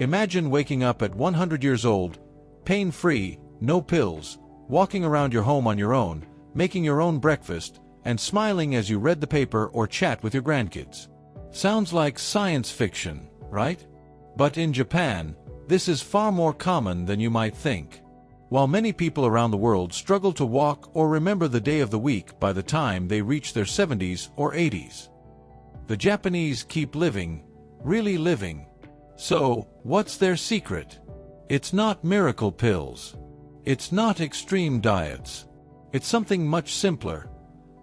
Imagine waking up at 100 years old, pain-free, no pills, walking around your home on your own, making your own breakfast, and smiling as you read the paper or chat with your grandkids. Sounds like science fiction, right? But in Japan, this is far more common than you might think. While many people around the world struggle to walk or remember the day of the week by the time they reach their 70s or 80s, the Japanese keep living, really living. So, what's their secret? It's not miracle pills. It's not extreme diets. It's something much simpler.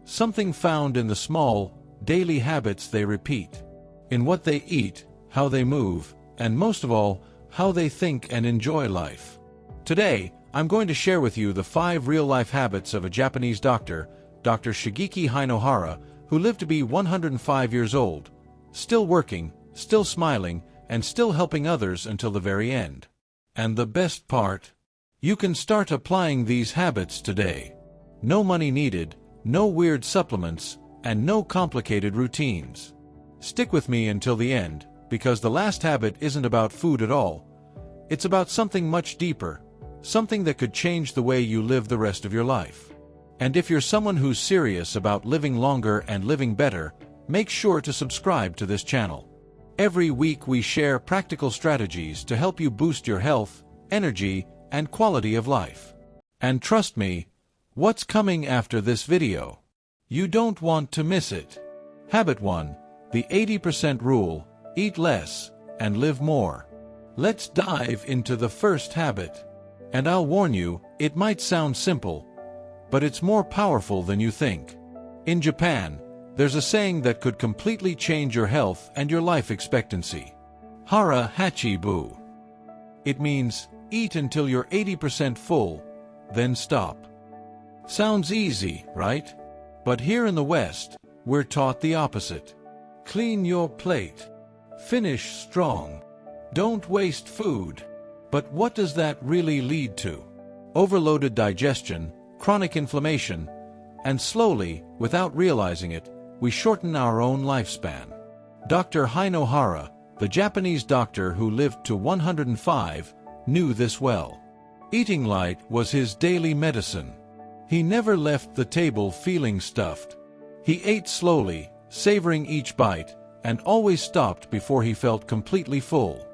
Something found in the small, daily habits they repeat. In what they eat, how they move, and most of all, how they think and enjoy life. Today, I'm going to share with you the 5 real-life habits of a Japanese doctor, Dr. Shigeki Hinohara, who lived to be 105 years old, still working, still smiling, and still helping others until the very end. And the best part? You can start applying these habits today. No money needed, no weird supplements, and no complicated routines. Stick with me until the end, because the last habit isn't about food at all. It's about something much deeper, something that could change the way you live the rest of your life. And if you're someone who's serious about living longer and living better, make sure to subscribe to this channel. Every week we share practical strategies to help you boost your health, energy, and quality of life. And trust me, what's coming after this video? You don't want to miss it. Habit 1, the 80% rule, eat less and live more. Let's dive into the first habit. And I'll warn you, it might sound simple, but it's more powerful than you think. In Japan, there's a saying that could completely change your health and your life expectancy. Hara hachibu. It means, eat until you're 80% full, then stop. Sounds easy, right? But here in the West, we're taught the opposite. Clean your plate. Finish strong. Don't waste food. But what does that really lead to? Overloaded digestion, chronic inflammation, and slowly, without realizing it, we shorten our own lifespan. Dr. Hinohara, the Japanese doctor who lived to 105, knew this well. Eating light was his daily medicine. He never left the table feeling stuffed. He ate slowly, savoring each bite, and always stopped before he felt completely full.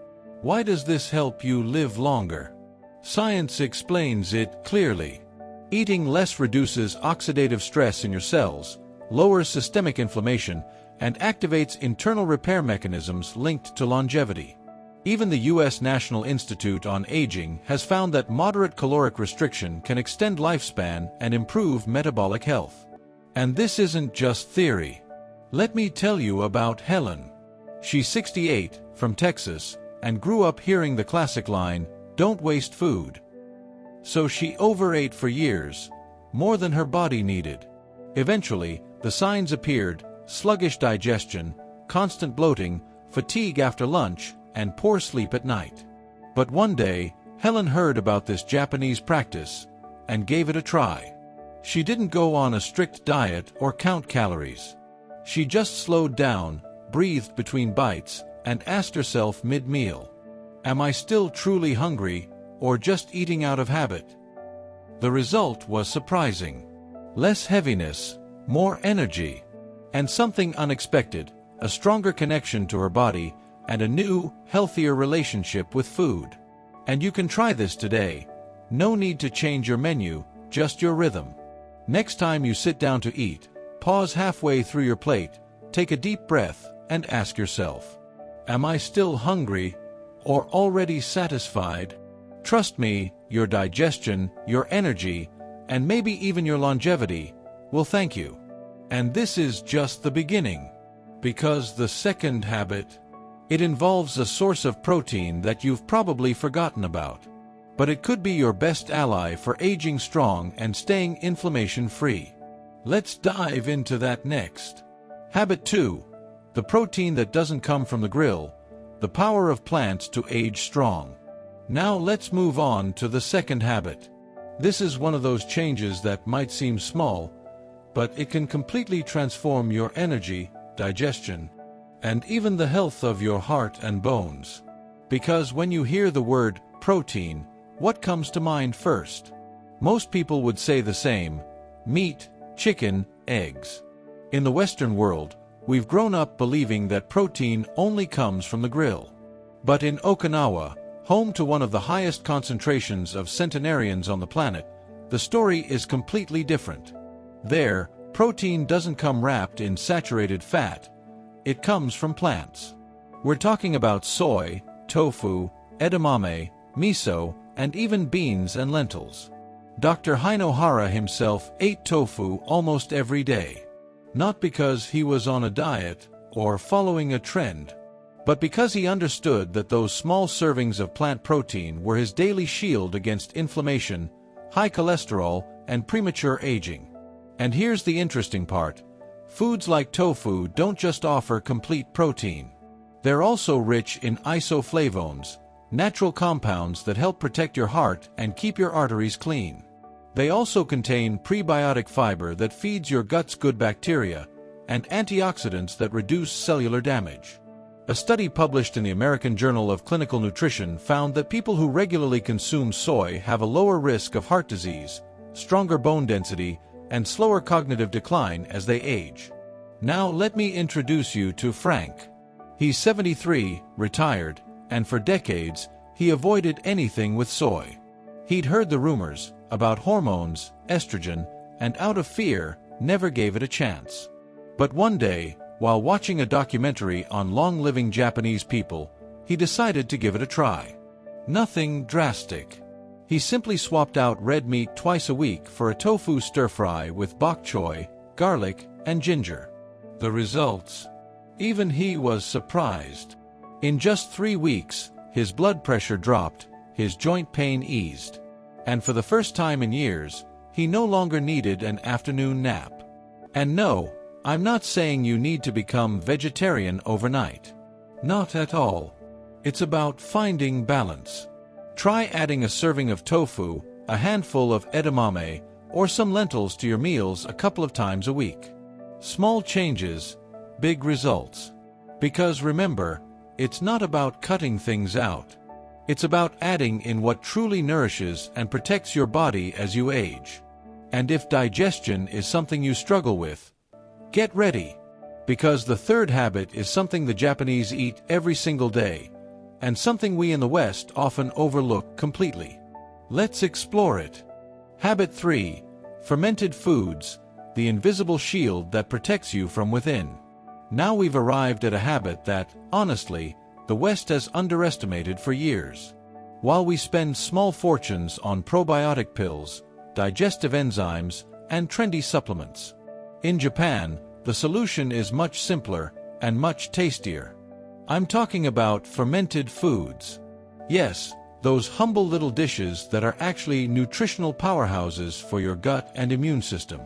Why does this help you live longer? Science explains it clearly. Eating less reduces oxidative stress in your cells, lowers systemic inflammation, and activates internal repair mechanisms linked to longevity. Even the U.S. National Institute on Aging has found that moderate caloric restriction can extend lifespan and improve metabolic health. And this isn't just theory. Let me tell you about Helen. She's 68, from Texas, and grew up hearing the classic line, "Don't waste food." So she overate for years, more than her body needed. Eventually, the signs appeared: sluggish digestion, constant bloating, fatigue after lunch, and poor sleep at night. But one day, Helen heard about this Japanese practice and gave it a try. She didn't go on a strict diet or count calories. She just slowed down, breathed between bites, and asked herself mid-meal, "Am I still truly hungry, or just eating out of habit?" The result was surprising. Less heaviness, more energy, and something unexpected, a stronger connection to her body, and a new, healthier relationship with food. And you can try this today. No need to change your menu, just your rhythm. Next time you sit down to eat, pause halfway through your plate, take a deep breath, and ask yourself, "Am I still hungry, or already satisfied?" Trust me, your digestion, your energy, and maybe even your longevity will thank you. And this is just the beginning. Because the second habit, it involves a source of protein that you've probably forgotten about. But it could be your best ally for aging strong and staying inflammation-free. Let's dive into that next. Habit 2. The protein that doesn't come from the grill. The power of plants to age strong. Now let's move on to the second habit. This is one of those changes that might seem small, but it can completely transform your energy, digestion, and even the health of your heart and bones. Because when you hear the word protein, what comes to mind first? Most people would say the same: meat, chicken, eggs. In the Western world, we've grown up believing that protein only comes from the grill. But in Okinawa, home to one of the highest concentrations of centenarians on the planet, the story is completely different. There, protein doesn't come wrapped in saturated fat. It comes from plants. We're talking about soy, tofu, edamame, miso, and even beans and lentils. Dr. Hinohara himself ate tofu almost every day. Not because he was on a diet or following a trend, but because he understood that those small servings of plant protein were his daily shield against inflammation, high cholesterol, and premature aging. And here's the interesting part. Foods like tofu don't just offer complete protein. They're also rich in isoflavones, natural compounds that help protect your heart and keep your arteries clean. They also contain prebiotic fiber that feeds your gut's good bacteria, and antioxidants that reduce cellular damage. A study published in the American Journal of Clinical Nutrition found that people who regularly consume soy have a lower risk of heart disease, stronger bone density, and slower cognitive decline as they age. Now let me introduce you to Frank. He's 73, retired, and for decades, he avoided anything with soy. He'd heard the rumors about hormones, estrogen, and out of fear, never gave it a chance. But one day, while watching a documentary on long-living Japanese people, he decided to give it a try. Nothing drastic. He simply swapped out red meat twice a week for a tofu stir-fry with bok choy, garlic, and ginger. The results? Even he was surprised. In just 3 weeks, his blood pressure dropped, his joint pain eased. And for the first time in years, he no longer needed an afternoon nap. And no, I'm not saying you need to become vegetarian overnight. Not at all. It's about finding balance. Try adding a serving of tofu, a handful of edamame, or some lentils to your meals a couple of times a week. Small changes, big results. Because remember, it's not about cutting things out. It's about adding in what truly nourishes and protects your body as you age. And if digestion is something you struggle with, get ready. Because the third habit is something the Japanese eat every single day, and something we in the West often overlook completely. Let's explore it. Habit 3. Fermented foods, the invisible shield that protects you from within. Now we've arrived at a habit that, honestly, the West has underestimated for years. While we spend small fortunes on probiotic pills, digestive enzymes, and trendy supplements, in Japan, the solution is much simpler and much tastier. I'm talking about fermented foods. Yes, those humble little dishes that are actually nutritional powerhouses for your gut and immune system.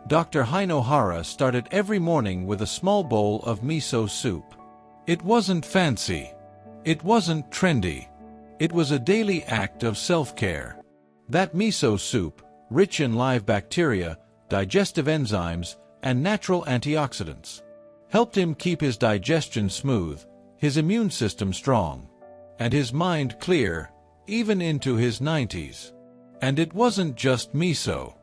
Dr. Hinohara started every morning with a small bowl of miso soup. It wasn't fancy. It wasn't trendy. It was a daily act of self-care. That miso soup, rich in live bacteria, digestive enzymes, and natural antioxidants, helped him keep his digestion smooth, his immune system strong, and his mind clear, even into his 90s. And it wasn't just miso.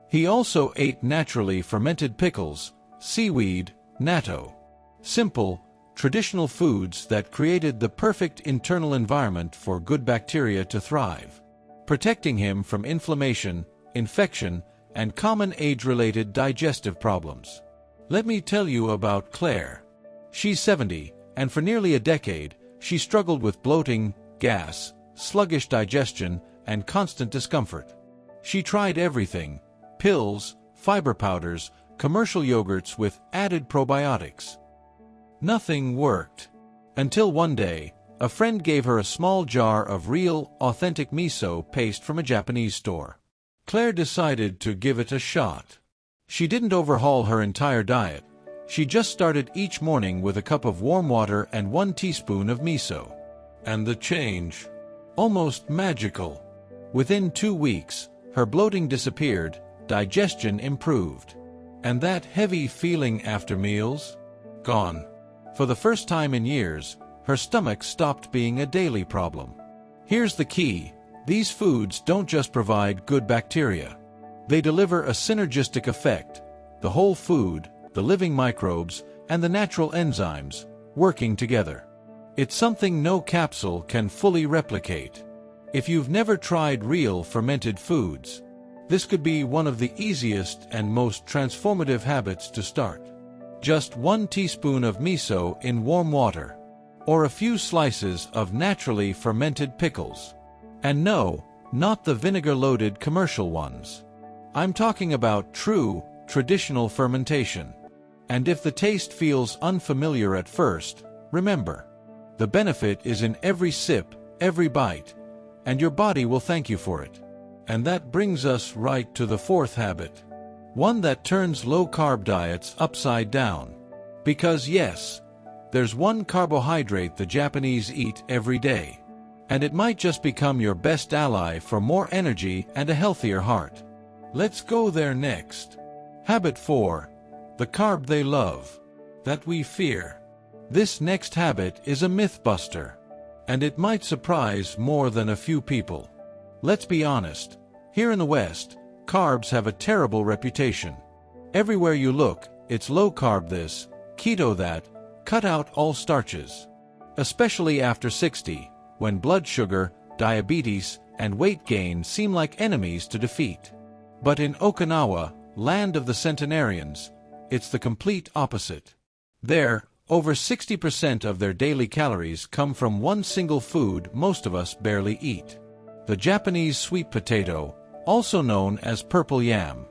He also ate naturally fermented pickles, seaweed, natto. Simple, traditional foods that created the perfect internal environment for good bacteria to thrive, protecting him from inflammation, infection, and common age-related digestive problems. Let me tell you about Claire. She's 70, and for nearly a decade, she struggled with bloating, gas, sluggish digestion, and constant discomfort. She tried everything: pills, fiber powders, commercial yogurts with added probiotics. Nothing worked. Until one day, a friend gave her a small jar of real, authentic miso paste from a Japanese store. Claire decided to give it a shot. She didn't overhaul her entire diet. She just started each morning with a cup of warm water and 1 teaspoon of miso. And the change? Almost magical. Within 2 weeks, her bloating disappeared, digestion improved. And that heavy feeling after meals? Gone. For the first time in years, her stomach stopped being a daily problem. Here's the key: these foods don't just provide good bacteria. They deliver a synergistic effect: the whole food, the living microbes, and the natural enzymes, working together. It's something no capsule can fully replicate. If you've never tried real fermented foods, this could be one of the easiest and most transformative habits to start. Just 1 teaspoon of miso in warm water, or a few slices of naturally fermented pickles. And no, not the vinegar-loaded commercial ones. I'm talking about true, traditional fermentation. And if the taste feels unfamiliar at first, remember, the benefit is in every sip, every bite, and your body will thank you for it. And that brings us right to the 4th habit. One that turns low-carb diets upside down. Because yes, there's one carbohydrate the Japanese eat every day. And it might just become your best ally for more energy and a healthier heart. Let's go there next. Habit 4. The carb they love, that we fear. This next habit is a myth buster, and it might surprise more than a few people. Let's be honest, here in the West, carbs have a terrible reputation. Everywhere you look, it's low-carb this, keto that, cut out all starches. Especially after 60, when blood sugar, diabetes, and weight gain seem like enemies to defeat. But in Okinawa, land of the centenarians, it's the complete opposite. There, over 60% of their daily calories come from one single food most of us barely eat: the Japanese sweet potato, also known as purple yam.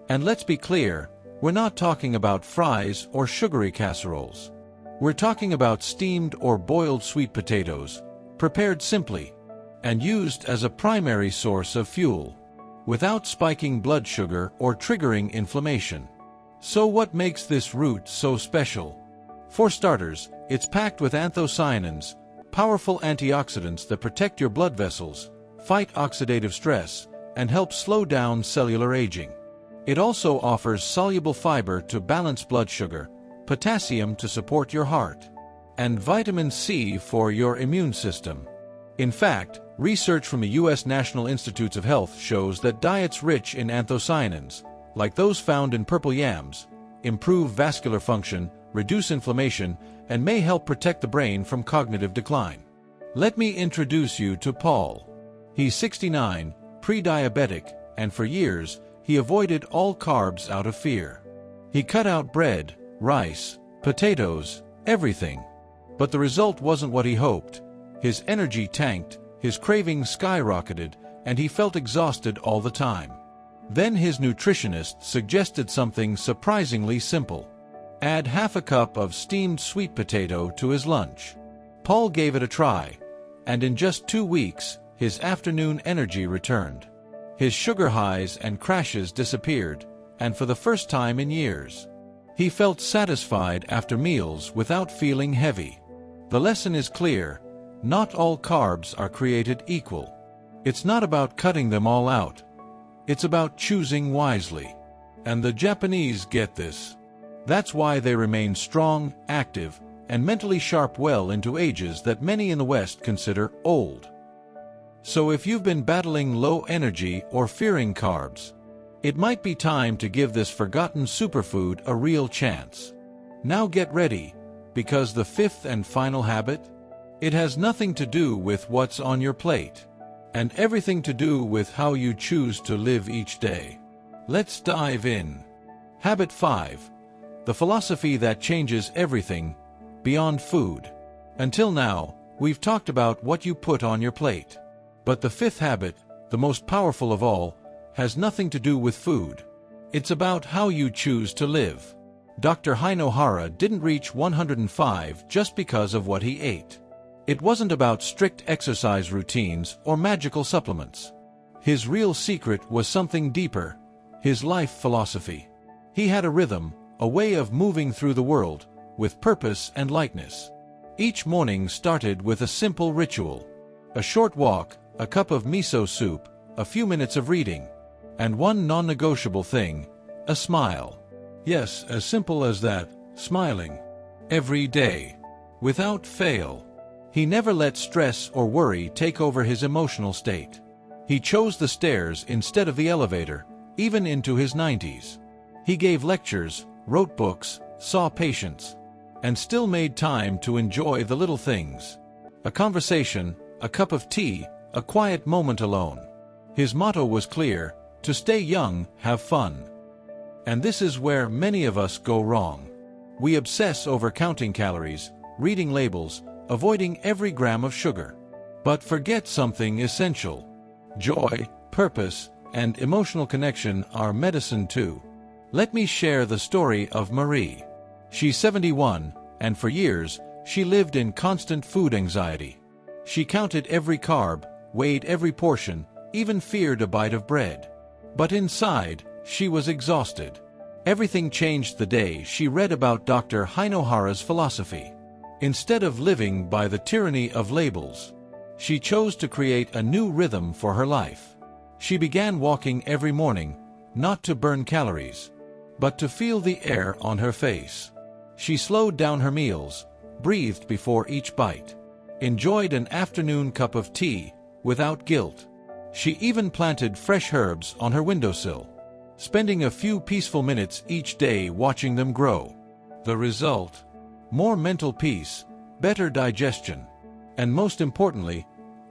And let's be clear, we're not talking about fries or sugary casseroles. We're talking about steamed or boiled sweet potatoes, prepared simply, and used as a primary source of fuel, without spiking blood sugar or triggering inflammation. So what makes this root so special? For starters, it's packed with anthocyanins, powerful antioxidants that protect your blood vessels, fight oxidative stress, and help slow down cellular aging. It also offers soluble fiber to balance blood sugar, potassium to support your heart, and vitamin C for your immune system. In fact, research from the U.S. National Institutes of Health shows that diets rich in anthocyanins, like those found in purple yams, improve vascular function, reduce inflammation, and may help protect the brain from cognitive decline. Let me introduce you to Paul. He's 69, pre-diabetic, and for years, he avoided all carbs out of fear. He cut out bread, rice, potatoes, everything. But the result wasn't what he hoped. His energy tanked, his cravings skyrocketed, and he felt exhausted all the time. Then his nutritionist suggested something surprisingly simple. Add half a cup of steamed sweet potato to his lunch. Paul gave it a try, and in just 2 weeks, his afternoon energy returned. His sugar highs and crashes disappeared, and for the first time in years, he felt satisfied after meals without feeling heavy. The lesson is clear: not all carbs are created equal. It's not about cutting them all out. It's about choosing wisely. And the Japanese get this. That's why they remain strong, active, and mentally sharp well into ages that many in the West consider old. So if you've been battling low energy or fearing carbs, it might be time to give this forgotten superfood a real chance. Now get ready, because the 5th and final habit? It has nothing to do with what's on your plate, and everything to do with how you choose to live each day. Let's dive in. Habit 5. The philosophy that changes everything, beyond food. Until now, we've talked about what you put on your plate. But the 5th habit, the most powerful of all, has nothing to do with food. It's about how you choose to live. Dr. Hinohara didn't reach 105 just because of what he ate. It wasn't about strict exercise routines or magical supplements. His real secret was something deeper: his life philosophy. He had a rhythm, a way of moving through the world, with purpose and lightness. Each morning started with a simple ritual: a short walk, a cup of miso soup, a few minutes of reading, and one non-negotiable thing: a smile. Yes, as simple as that, smiling. Every day. Without fail. He never let stress or worry take over his emotional state. He chose the stairs instead of the elevator, even into his 90s. He gave lectures, wrote books, saw patients, and still made time to enjoy the little things. A conversation, a cup of tea, a quiet moment alone. His motto was clear: to stay young, have fun. And this is where many of us go wrong. We obsess over counting calories, reading labels, avoiding every gram of sugar. But forget something essential. Joy, purpose, and emotional connection are medicine too. Let me share the story of Marie. She's 71, and for years, she lived in constant food anxiety. She counted every carb, weighed every portion, even feared a bite of bread. But inside, she was exhausted. Everything changed the day she read about Dr. Hinohara's philosophy. Instead of living by the tyranny of labels, she chose to create a new rhythm for her life. She began walking every morning, not to burn calories, but to feel the air on her face. She slowed down her meals, breathed before each bite, enjoyed an afternoon cup of tea without guilt. She even planted fresh herbs on her windowsill, spending a few peaceful minutes each day watching them grow. The result? More mental peace, better digestion, and most importantly,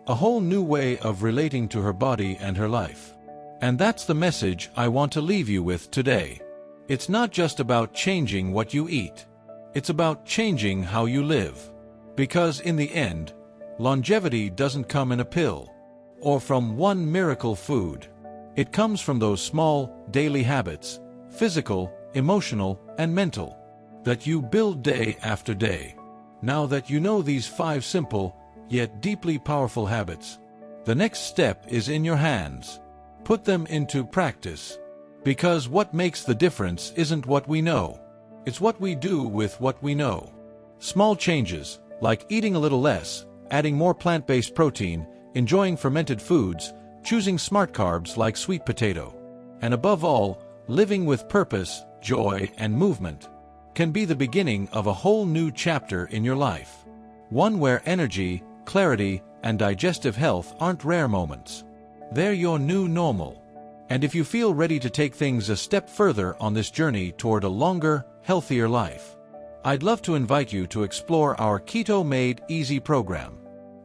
a whole new way of relating to her body and her life. And that's the message I want to leave you with today. It's not just about changing what you eat. It's about changing how you live. Because in the end, longevity doesn't come in a pill or from one miracle food. It comes from those small, daily habits, physical, emotional, and mental, that you build day after day. Now that you know these 5 simple, yet deeply powerful habits, the next step is in your hands. Put them into practice. Because what makes the difference isn't what we know. It's what we do with what we know. Small changes, like eating a little less, adding more plant-based protein, enjoying fermented foods, choosing smart carbs like sweet potato, and above all, living with purpose, joy, and movement, can be the beginning of a whole new chapter in your life. One where energy, clarity, and digestive health aren't rare moments. They're your new normal. And if you feel ready to take things a step further on this journey toward a longer, healthier life, I'd love to invite you to explore our Keto Made Easy program.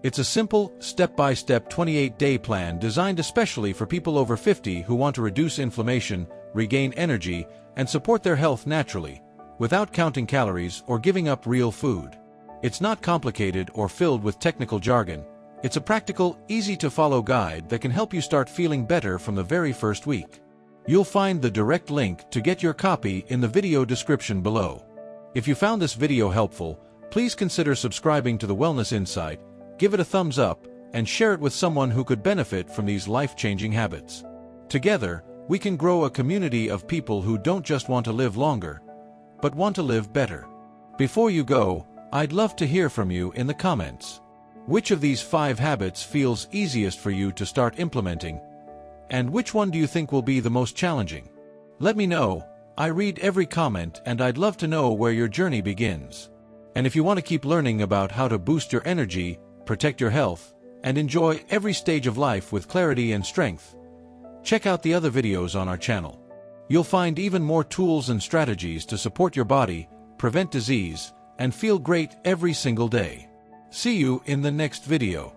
It's a simple, step-by-step 28-day plan designed especially for people over 50 who want to reduce inflammation, regain energy, and support their health naturally, without counting calories or giving up real food. It's not complicated or filled with technical jargon. It's a practical, easy-to-follow guide that can help you start feeling better from the very first week. You'll find the direct link to get your copy in the video description below. If you found this video helpful, please consider subscribing to the Wellness Insight, give it a thumbs up, and share it with someone who could benefit from these life-changing habits. Together, we can grow a community of people who don't just want to live longer, but want to live better. Before you go, I'd love to hear from you in the comments. Which of these 5 habits feels easiest for you to start implementing? And which one do you think will be the most challenging? Let me know. I read every comment and I'd love to know where your journey begins. And if you want to keep learning about how to boost your energy, protect your health, and enjoy every stage of life with clarity and strength, check out the other videos on our channel. You'll find even more tools and strategies to support your body, prevent disease, and feel great every single day. See you in the next video.